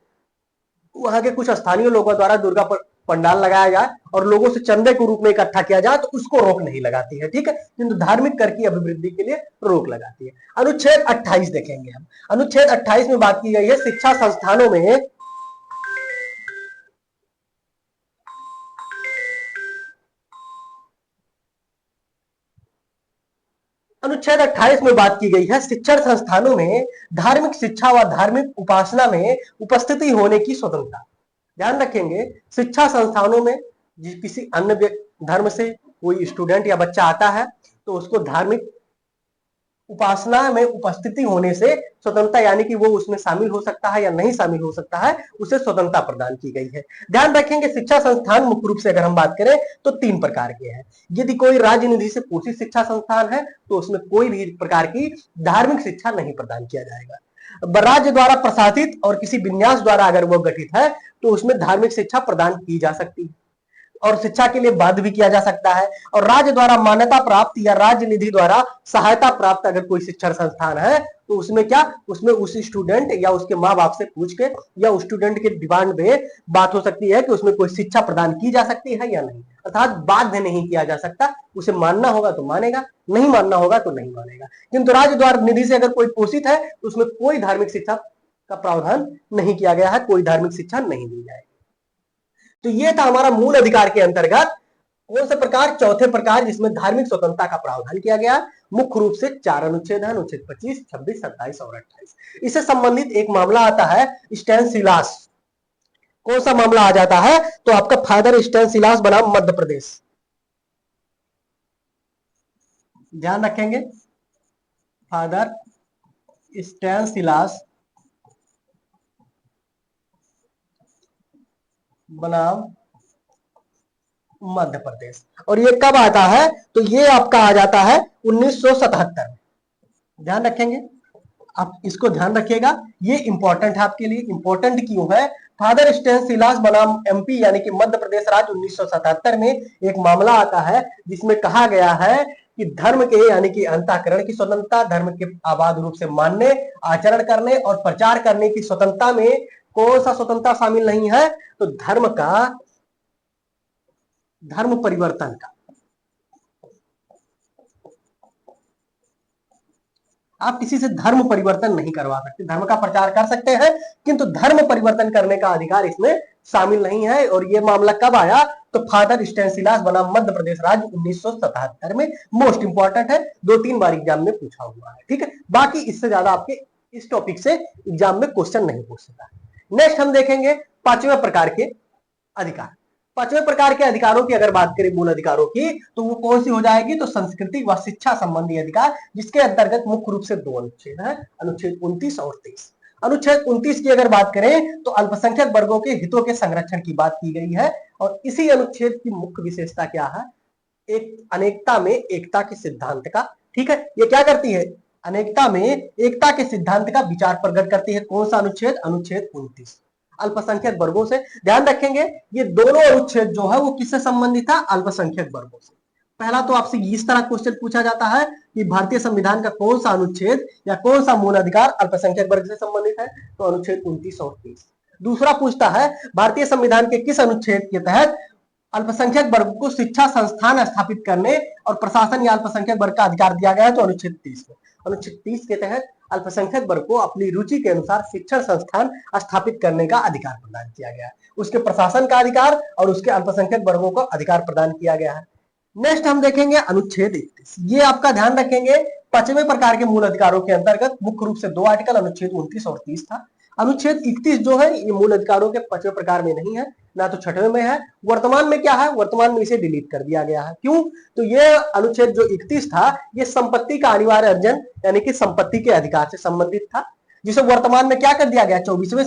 S1: वहां के कुछ स्थानीय लोगों द्वारा दुर्गा पंडाल लगाया जाए और लोगों से चंदे के रूप में इकट्ठा किया जाए, तो उसको रोक नहीं लगाती है, ठीक है, किंतु धार्मिक कर की अभिवृद्धि के लिए रोक लगाती है। अनुच्छेद 28 देखेंगे हम। अनुच्छेद 28 में बात की गई है शिक्षा संस्थानों में अनुच्छेद 28 में बात की गई है शिक्षण संस्थानों में धार्मिक शिक्षा व धार्मिक उपासना में उपस्थिति होने की स्वतंत्रता। ध्यान रखेंगे, शिक्षा संस्थानों में किसी अन्य धर्म से कोई स्टूडेंट या बच्चा आता है, तो उसको धार्मिक उपासना में उपस्थिति होने से स्वतंत्रता, यानी कि वो उसमें शामिल हो सकता है या नहीं शामिल हो सकता है, उसे स्वतंत्रता प्रदान की गई है। ध्यान रखेंगे, शिक्षा संस्थान मुख्य रूप से अगर हम बात करें तो 3 प्रकार के हैं। यदि कोई राज्य निधि से पोषित शिक्षा संस्थान है, तो उसमें कोई भी प्रकार की धार्मिक शिक्षा नहीं प्रदान किया जाएगा। राज्य द्वारा प्रशासित और किसी विन्यास द्वारा अगर वो गठित है, तो उसमें धार्मिक शिक्षा प्रदान की जा सकती है और शिक्षा के लिए बाध्य भी किया जा सकता है। और राज्य द्वारा मान्यता प्राप्त या राज्य निधि द्वारा सहायता प्राप्त अगर कोई शिक्षण संस्थान है, तो उसमें क्या, उसमें उस स्टूडेंट या उसके माँ बाप से पूछ के या उस स्टूडेंट के डिमांड में बात हो सकती है कि उसमें कोई शिक्षा प्रदान की जा सकती है या नहीं, अर्थात बाध्य नहीं किया जा सकता। उसे मानना होगा तो मानेगा, नहीं मानना होगा तो नहीं मानेगा। किंतु राज्य द्वारा निधि से अगर कोई पोषित है, तो उसमें कोई धार्मिक शिक्षा का प्रावधान नहीं किया गया है, कोई धार्मिक शिक्षा नहीं दी जाएगी। तो ये था हमारा मूल अधिकार के अंतर्गत कौन सा प्रकार, चौथे प्रकार, जिसमें धार्मिक स्वतंत्रता का प्रावधान किया गया। मुख्य रूप से 4 अनुच्छेद है, अनुच्छेद 25, 26, 27 और 28। इससे संबंधित एक मामला आता है स्टैनिस्लास। कौन सा मामला आ जाता है, तो आपका फादर स्टैनिस्लास बनाम मध्य प्रदेश। ध्यान रखेंगे, फादर स्टैनिस्लास बनाम मध्य प्रदेश। और ये कब आता है, तो ये आपका आ जाता है 1977 में। ध्यान रखेंगे, आप इसको ध्यान रखिएगा, ये इंपॉर्टेंट है आपके लिए। इंपॉर्टेंट क्यों है, फादर स्टैनिस्लास बनाम एमपी यानी कि मध्य प्रदेश राज्य 1977 में एक मामला आता है, जिसमें कहा गया है कि धर्म के यानी कि अंतःकरण की स्वतंत्रता, धर्म के अबाध रूप से मानने, आचरण करने और प्रचार करने की स्वतंत्रता में कौन सा स्वतंत्रता शामिल नहीं है, तो धर्म परिवर्तन का। आप किसी से धर्म परिवर्तन नहीं करवा सकते, धर्म का प्रचार कर सकते हैं, किंतु धर्म परिवर्तन करने का अधिकार इसमें शामिल नहीं है। और ये मामला कब आया, तो फादर स्टैनिस्लास बनाम मध्य प्रदेश राज्य 1977 में। मोस्ट इंपॉर्टेंट है, 2-3 बार एग्जाम में पूछा हुआ है, ठीक है। बाकी इससे ज्यादा आपके इस टॉपिक से एग्जाम में क्वेश्चन नहीं पूछ सकता। नेक्स्ट हम देखेंगे 5वें प्रकार के अधिकार। 5वें प्रकार के अधिकारों की अगर बात करें, मूल अधिकारों की, तो वो कौन सी हो जाएगी, तो संस्कृति व शिक्षा संबंधी अधिकार, जिसके अंतर्गत मुख्य रूप से 2 अनुच्छेद है, अनुच्छेद 29 और 23। अनुच्छेद 29 की अगर बात करें तो अल्पसंख्यक वर्गों के हितों के संरक्षण की बात की गई है। और इसी अनुच्छेद की मुख्य विशेषता क्या है, एक अनेकता में एकता के सिद्धांत का, ठीक है। ये क्या करती है, अनेकता में एकता के सिद्धांत का विचार प्रकट करती है। कौन सा अनुच्छेद, अनुच्छेद 29, अल्पसंख्यक वर्गों से। ध्यान रखेंगे, ये दोनों अनुच्छेद जो है वो किससे संबंधित है, अल्पसंख्यक वर्गों से। पहला तो आपसे इस तरह क्वेश्चन पूछा जाता है कि भारतीय संविधान का कौन सा अनुच्छेद या कौन सा मूल अधिकार अल्पसंख्यक वर्ग से संबंधित है, तो अनुच्छेद 29 और 30। दूसरा पूछता है भारतीय संविधान के किस अनुच्छेद के तहत अल्पसंख्यक वर्ग को शिक्षा संस्थान स्थापित करने और प्रशासन या अल्पसंख्यक वर्ग का अधिकार दिया गया है, तो अनुच्छेद 30 में। अनुच्छेद 30 के तहत अल्पसंख्यक वर्ग को अपनी रुचि के अनुसार शिक्षण संस्थान स्थापित करने का अधिकार प्रदान किया गया है। उसके प्रशासन का अधिकार और उसके अल्पसंख्यक वर्गों को अधिकार प्रदान किया गया है। नेक्स्ट हम देखेंगे अनुच्छेद 31। ये आपका ध्यान रखेंगे 5वें प्रकार के मूल अधिकारों के अंतर्गत मुख्य रूप से दो आर्टिकल अनुच्छेद 29 और 30 था। अनुच्छेद 31 जो है ये मूल अधिकारों के 5वें प्रकार में नहीं है, ना तो 6वें में है। वर्तमान में क्या है, वर्तमान में इसे डिलीट कर दिया गया है। क्यों? तो ये अनुच्छेद जो 31 था ये संपत्ति का अनिवार्य अर्जन यानी कि संपत्ति के अधिकार से संबंधित था, जिसे वर्तमान में क्या कर दिया गया, 44वें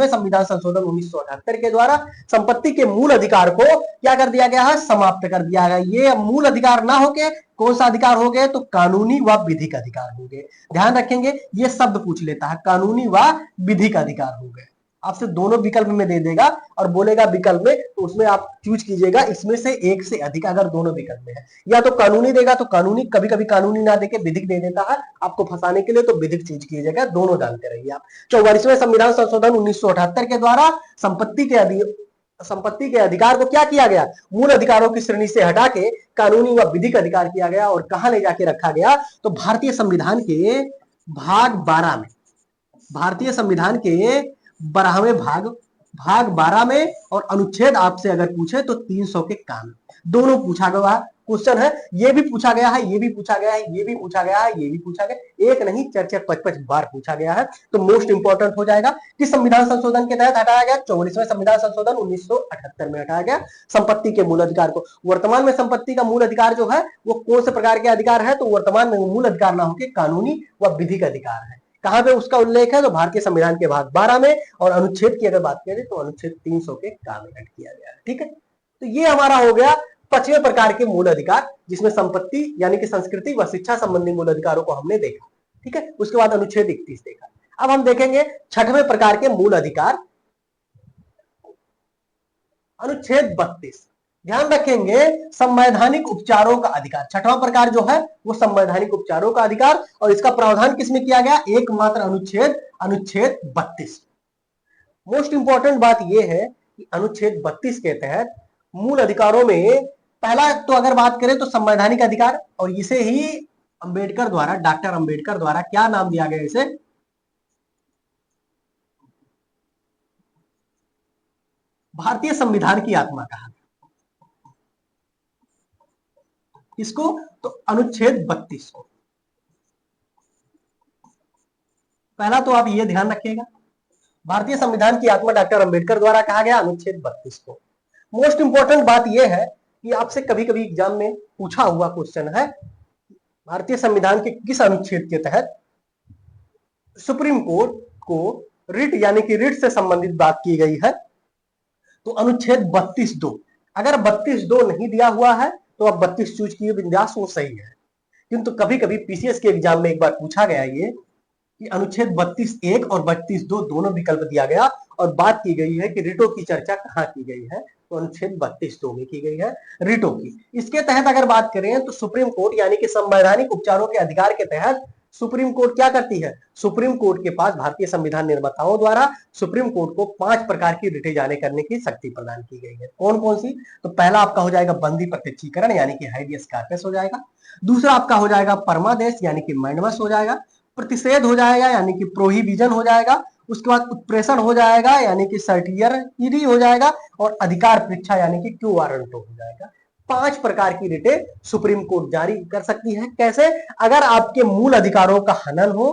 S1: संविधान संशोधन 1978 के द्वारा संपत्ति के मूल अधिकार को क्या कर दिया गया है, समाप्त कर दिया गया। ये मूल अधिकार ना होके कौन सा अधिकार हो गए, तो कानूनी व विधिक अधिकार हो गए। ध्यान रखेंगे ये शब्द पूछ लेता है, कानूनी व विधिक अधिकार हो गए। आपसे दोनों विकल्प में दे देगा और बोलेगा विकल्प में, तो उसमें आप चूज कीजिएगा इसमें से एक से अधिक, अगर दोनों विकल्प में है। या तो कानूनी देगा तो कानूनी, कभी कभी कानूनी ना देके विधिक दे देता है आपको फंसाने के लिए, तो विधिक चूज कीजिएगा। दोनों जानते रहिए आप। 44वें संविधान संशोधन 1978 के द्वारा संपत्ति के अधिकार को क्या किया गया, मूल अधिकारों की श्रेणी से हटा के कानूनी व विधिक अधिकार किया गया। और कहां ले जाके रखा गया, तो भारतीय संविधान के भाग 12 में, भारतीय संविधान के 12वें भाग 12 में, और अनुच्छेद आपसे अगर पूछे तो 300 के काम दोनों पूछा गया क्वेश्चन है। ये भी पूछा गया है, ये भी पूछा गया है, ये भी पूछा गया है, ये भी पूछा गया, एक नहीं 4-4 5-5 बार पूछा गया है। तो मोस्ट इंपॉर्टेंट हो जाएगा। किस संविधान संशोधन के तहत हटाया गया, 44वें संविधान संशोधन 1978 में हटाया गया संपत्ति के मूल अधिकार को। वर्तमान में संपत्ति का मूल अधिकार जो है वो कौन से प्रकार के अधिकार है, तो वर्तमान में मूल अधिकार ना होकर कानूनी व विधिक अधिकार है। कहां पे उसका उल्लेख है, तो भारतीय संविधान के भाग 12 में, और अनुच्छेद की अगर बात करें तो अनुच्छेद 300 के काम में ऐड किया गया है। ठीक है, तो ये हमारा हो गया 5वें प्रकार के मूल अधिकार, जिसमें संपत्ति यानी कि संस्कृति व शिक्षा संबंधी मूल अधिकारों को हमने देखा। ठीक है, उसके बाद अनुच्छेद 31 देखा। अब हम देखेंगे 6वें प्रकार के मूल अधिकार, अनुच्छेद 32। ध्यान रखेंगे संवैधानिक उपचारों का अधिकार। 6वां प्रकार जो है वो संवैधानिक उपचारों का अधिकार, और इसका प्रावधान किसमें किया गया, एकमात्र अनुच्छेद 32। मोस्ट इंपॉर्टेंट बात यह है कि अनुच्छेद 32 के तहत मूल अधिकारों में पहला तो अगर बात करें तो संवैधानिक अधिकार, और इसे ही अंबेडकर द्वारा, डॉक्टर अंबेडकर द्वारा क्या नाम दिया गया, इसे भारतीय संविधान की आत्मा कहा। इसको तो अनुच्छेद 32 को पहला तो आप ये ध्यान रखिएगा, भारतीय संविधान की आत्मा डॉक्टर अंबेडकर द्वारा कहा गया अनुच्छेद 32 को। मोस्ट इंपॉर्टेंट बात यह है कि आपसे कभी कभी एग्जाम में पूछा हुआ क्वेश्चन है, भारतीय संविधान के किस अनुच्छेद के तहत सुप्रीम कोर्ट को रिट यानी कि रिट से संबंधित बात की गई है, तो अनुच्छेद 32(2). अगर 32(2) नहीं दिया हुआ है तो आप 32 चूज किए बिंदास, वो सही है। किंतु कभी कभी पीसीएस के एग्जाम में एक बार पूछा गया ये कि अनुच्छेद 32(1) और 32(2) दोनों विकल्प दिया गया, और बात की गई है कि रिटों की चर्चा कहां की गई है, तो अनुच्छेद 32(2) में की गई है रिटों की। इसके तहत अगर बात करें तो सुप्रीम कोर्ट यानी कि संवैधानिक उपचारों के अधिकार के तहत सुप्रीम कोर्ट क्या करती है, सुप्रीम कोर्ट के पास भारतीय संविधान निर्माताओं द्वारा सुप्रीम कोर्ट को 5 प्रकार की रिटें जारी करने की शक्ति प्रदान की गई है। कौन कौन सी, तो पहला आपका हो जाएगा बंदी प्रत्यक्षीकरण यानी कि हाइबियस कॉर्पस हो जाएगा। दूसरा आपका हो जाएगा परमादेश यानी कि मैंडमस हो जाएगा। प्रतिषेध हो जाएगा यानी कि प्रोहिबिजन हो जाएगा। उसके बाद उत्प्रेषण हो जाएगा यानी कि सर्टियरी हो जाएगा, और अधिकार परीक्षा यानी कि क्यू वारंटो हो जाएगा। 5 प्रकार की रिटें सुप्रीम कोर्ट जारी कर सकती है। कैसे, अगर आपके मूल अधिकारों का हनन हो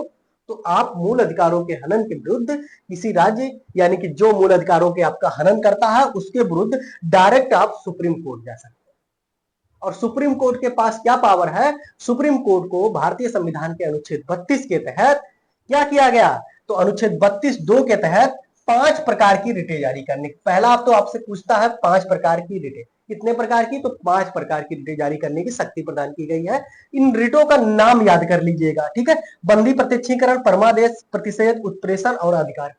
S1: तो आप मूल अधिकारों के हनन के विरुद्ध किसी राज्य यानी कि जो मूल अधिकारों के आपका हनन करता है उसके विरुद्ध डायरेक्ट आप सुप्रीम कोर्ट जा सकते हैं। और सुप्रीम कोर्ट के पास क्या पावर है, सुप्रीम कोर्ट को भारतीय संविधान के अनुच्छेद 32 के तहत क्या किया गया, तो अनुच्छेद 32(2) के तहत 5 प्रकार की रिटें जारी करने। पहला तो आपसे पूछता है 5 प्रकार की रिटें, कितने प्रकार की, तो 5 प्रकार की रिटें जारी करने की शक्ति प्रदान की गई है। इन रिटों का नाम याद कर लीजिएगा। ठीक है, बंदी प्रत्यक्षीकरण, परमादेश, प्रतिषेध, उत्प्रेषण और अधिकार।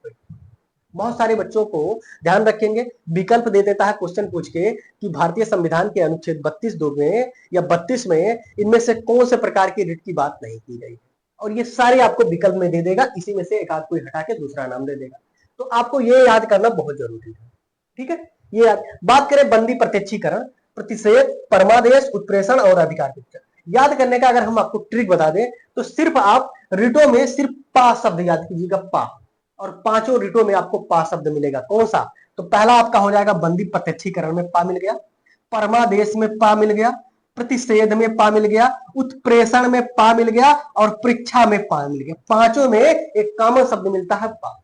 S1: बहुत सारे बच्चों को ध्यान रखेंगे विकल्प दे देता है क्वेश्चन पूछ के कि भारतीय संविधान के अनुच्छेद 32(2) में या 32 में इनमें से कौन से प्रकार की रिट की बात नहीं की गई, और ये सारे आपको विकल्प में दे देगा, इसी में से एक आध कोई हटा के दूसरा नाम दे देगा। तो आपको ये याद करना बहुत जरूरी है। ठीक है, ये बात करें बंदी प्रत्यक्षीकरण, प्रतिषेध, परमादेश, उत्प्रेषण और अधिकार। याद करने का अगर हम आपको ट्रिक बता दें तो सिर्फ आप रिटो में सिर्फ पा शब्द याद कीजिएगा, पा, और पांचों रिटो में आपको पा शब्द मिलेगा। कौन सा? तो पहला आपका हो जाएगा बंदी प्रत्यक्षीकरण में पा मिल गया, परमादेश में पा मिल गया, प्रतिषेध में पा मिल गया, उत्प्रेषण में पा मिल गया, और परीक्षा में पा मिल गया। पांचों में एक कॉमन शब्द मिलता है पा।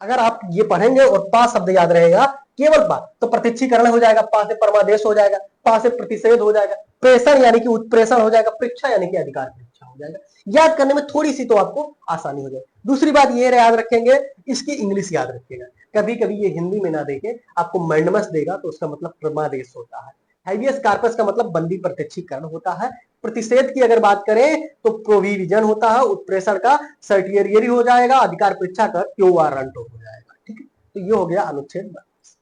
S1: अगर आप ये पढ़ेंगे और पा शब्द याद रहेगा, केवल पा, तो प्रत्यक्षीकरण हो जाएगा, पा से परमादेश हो जाएगा, पा से प्रतिषेध हो जाएगा, प्रेषण यानी कि उत्प्रेषण हो जाएगा, परीक्षा यानी कि अधिकार परीक्षा हो जाएगा। याद करने में थोड़ी सी तो आपको आसानी हो जाएगी। दूसरी बात ये याद रखेंगे, इसकी इंग्लिश याद रखिएगा। कभी कभी ये हिंदी में ना देखे, आपको मैंडमस देगा तो उसका मतलब परमादेश होता है, हैबियस कार्पस का मतलब बंदी प्रत्यक्षीकरण होता है, प्रतिषेध की अगर बात करें तो प्रोविजन होता है, उत्प्रेषण का सर्टियरी हो जाएगा, अधिकार परीक्षा का क्यूआरंटो हो जाएगा। ठीक है, तो ये हो गया अनुच्छेद 32।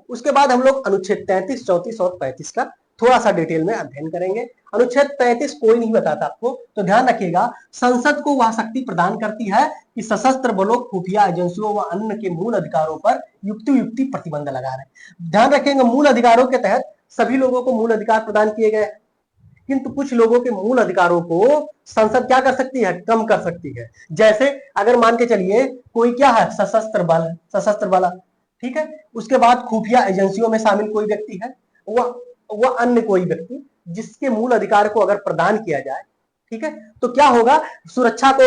S1: उसके बाद हम लोग अनुच्छेद 33, 34 और 35 का थोड़ा सा डिटेल में अध्ययन करेंगे। अनुच्छेद 33 कोई नहीं बताता आपको, तो ध्यान रखिएगा, संसद को वह शक्ति प्रदान करती है कि सशस्त्र बलों, खुफिया एजेंसियों व अन्य के मूल अधिकारों पर युक्ति प्रतिबंध लगा रहे। ध्यान रखेंगे, मूल अधिकारों के तहत सभी लोगों को मूल अधिकार प्रदान किए गए, किंतु कुछ लोगों के मूल अधिकारों को संसद क्या कर सकती है? कम कर सकती है। जैसे अगर मान के चलिए कोई क्या है? सशस्त्र बल, ठीक है, उसके बाद खुफिया एजेंसियों में शामिल कोई व्यक्ति है, वह अन्य कोई व्यक्ति जिसके मूल अधिकार को अगर प्रदान किया जाए, ठीक है, तो क्या होगा? सुरक्षा को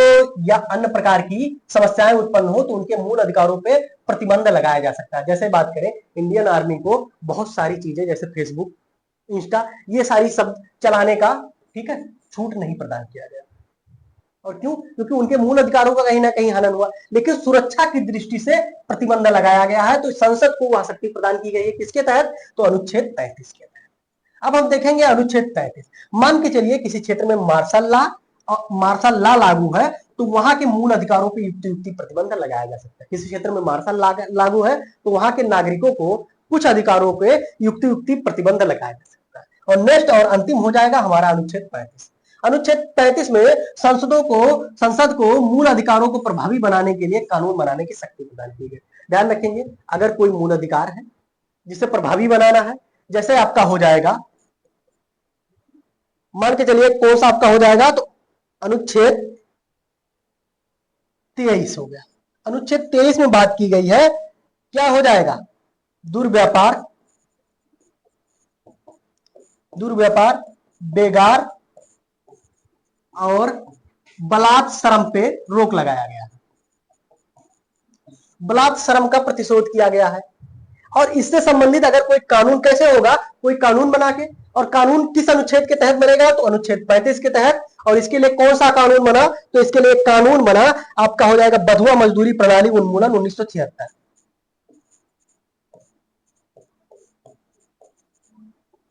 S1: या अन्य प्रकार की समस्याएं उत्पन्न हो तो उनके मूल अधिकारों पे प्रतिबंध लगाया जा सकता है। जैसे बात करें इंडियन आर्मी को बहुत सारी चीजें जैसे फेसबुक, इंस्टा, ये सारी सब चलाने का, ठीक है, छूट नहीं प्रदान किया गया। और क्यों? क्योंकि उनके मूल अधिकारों का कहीं ना कहीं हनन हुआ, लेकिन सुरक्षा की दृष्टि से प्रतिबंध लगाया गया है, तो संसद को वह शक्ति प्रदान की गई है। किसके तहत? तो अनुच्छेद 35 के तहत। अब हम देखेंगे अनुच्छेद 33। मान के चलिए किसी क्षेत्र में मार्शल लॉ लागू है, तो वहां के मूल अधिकारों पर युक्ति प्रतिबंध लगाया जा सकता है। किसी क्षेत्र में मार्शल लॉ लागू है तो वहां के नागरिकों को कुछ अधिकारों पे युक्ति प्रतिबंध लगाया जा सकता है। और नेक्स्ट और अंतिम हो जाएगा हमारा अनुच्छेद 35। अनुच्छेद 35 में संसद को मूल अधिकारों को प्रभावी बनाने के लिए कानून बनाने की शक्ति प्रदान की गई। ध्यान रखेंगे, अगर कोई मूल अधिकार है जिसे प्रभावी बनाना है, जैसे आपका हो जाएगा, मान के चलिए कौन सा आपका हो जाएगा? तो अनुच्छेद 23 हो गया। अनुच्छेद 23 में बात की गई है, क्या हो जाएगा? दुर्व्यापार, बेगार और बलात् श्रम पे रोक लगाया गया है। बलात् श्रम का प्रतिशोध किया गया है। और इससे संबंधित अगर कोई कानून कैसे होगा? कोई कानून बना के, और कानून किस अनुच्छेद के तहत बनेगा? तो अनुच्छेद 35 के तहत। और इसके लिए कौन सा कानून बना? तो इसके लिए कानून बना आपका हो जाएगा बधुआ मजदूरी प्रणाली उन्मूलन 1976।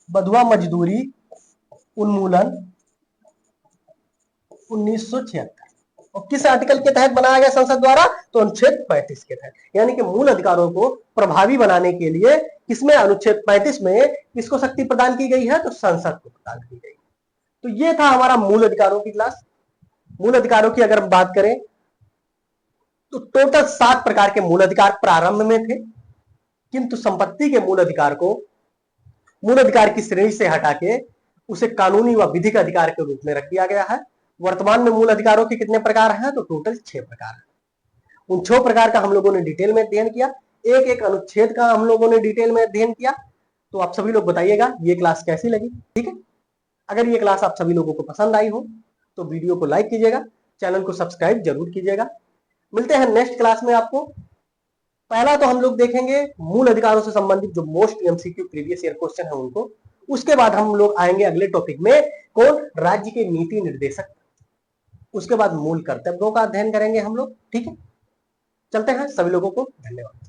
S1: बधुआ मजदूरी उन्मूलन 1976। और किस आर्टिकल के तहत बनाया गया संसद द्वारा? तो अनुच्छेद 35 के तहत। यानी कि मूल अधिकारों को प्रभावी बनाने के लिए किसमें? अनुच्छेद 35 में किसको शक्ति प्रदान की गई है? तो संसद को प्रदान की गई। तो ये था हमारा मूल अधिकारों की क्लास। मूल अधिकारों की अगर हम बात करें तो टोटल 7 प्रकार के मूल अधिकार प्रारंभ में थे, किंतु संपत्ति के मूल अधिकार को मूल अधिकार की श्रेणी से हटा के उसे कानूनी व विधिक अधिकार के रूप में रख दिया गया है। वर्तमान में मूल अधिकारों के कितने प्रकार हैं? तो टोटल 6 प्रकार हैं। उन 6 प्रकार का हम लोगों ने डिटेल में अध्ययन किया, एक एक अनुच्छेद का हम लोगों ने डिटेल में अध्ययन किया। तो आप सभी लोग बताइएगा ये क्लास कैसी लगी, ठीक है? अगर ये क्लास आप सभी लोगों को पसंद आई हो तो वीडियो को लाइक कीजिएगा, चैनल को सब्सक्राइब जरूर कीजिएगा। मिलते हैं नेक्स्ट क्लास में आपको। पहला तो हम लोग देखेंगे मूल अधिकारों से संबंधित जो most MCQ previous year question है उनको। उसके बाद हम लोग आएंगे अगले टॉपिक में, कौन? राज्य के नीति निर्देशक। उसके बाद मूल कर्तव्यों का अध्ययन करेंगे हम लोग, ठीक है? चलते हैं, सभी लोगों को धन्यवाद।